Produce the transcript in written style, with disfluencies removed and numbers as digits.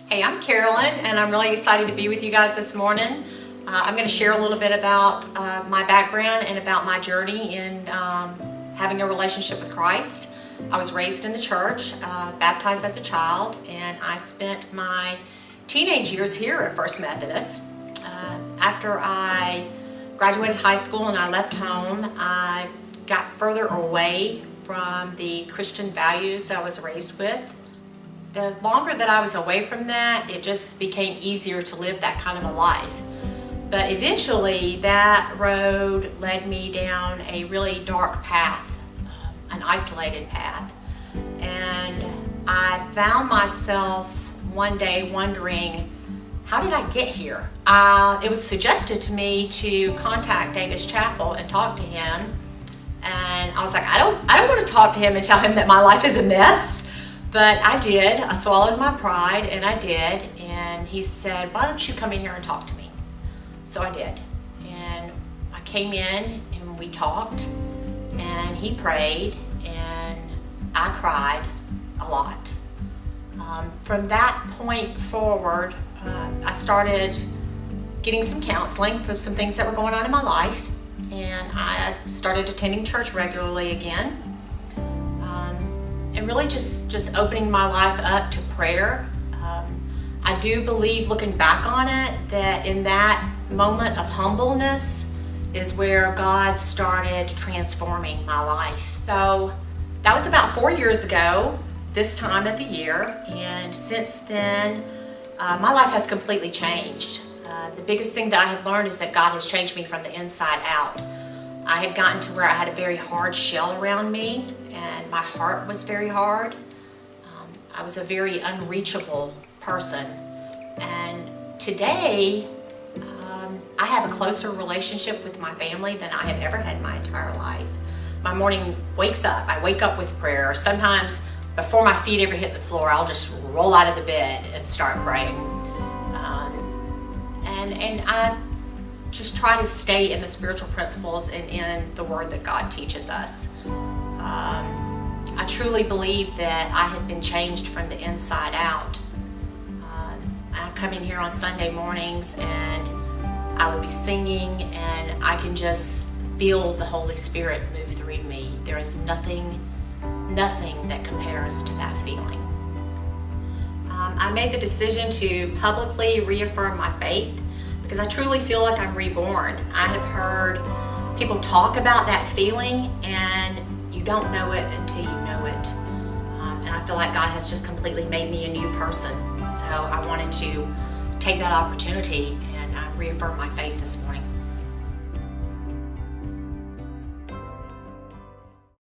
Hey, I'm Carolyn, and I'm really excited to be with you guys this morning. I'm going to share a little bit about my background and about my journey in having a relationship with Christ. I was raised in the church, baptized as a child, and I spent my teenage years here at First Methodist. After I graduated high school and I left home, I got further away from the Christian values that I was raised with. The longer that I was away from that, it just became easier to live that kind of a life. But eventually, that road led me down a really dark path, an isolated path. And I found myself one day wondering, how did I get here? It was suggested to me to contact Davis Chapel and talk to him. And I was like, I don't want to talk to him and tell him that my life is a mess. But I did. I swallowed my pride, and I did. And he said, why don't you come in here and talk to me? So I did. And I came in, and we talked, and he prayed, and I cried a lot. From that point forward, I started getting some counseling for some things that were going on in my life, and I started attending church regularly again. And really just opening my life up to prayer. I do believe, looking back on it, that in that moment of humbleness is where God started transforming my life. So that was about 4 years ago, this time of the year, and since then, my life has completely changed. The biggest thing that I have learned is that God has changed me from the inside out. I had gotten to where I had a very hard shell around me, and my heart was very hard. I was a very unreachable person. And today, I have a closer relationship with my family than I have ever had in my entire life. My morning wakes up. I wake up with prayer. Sometimes before my feet ever hit the floor, I'll just roll out of the bed and start praying. And I just try to stay in the spiritual principles and in the word that God teaches us. I truly believe that I have been changed from the inside out. I come in here on Sunday mornings and I will be singing, and I can just feel the Holy Spirit move through me. There is nothing that compares to that feeling. I made the decision to publicly reaffirm my faith because I truly feel like I'm reborn. I have heard people talk about that feeling, and you don't know it until you know it. And I feel like God has just completely made me a new person. So I wanted to take that opportunity and reaffirm my faith this morning.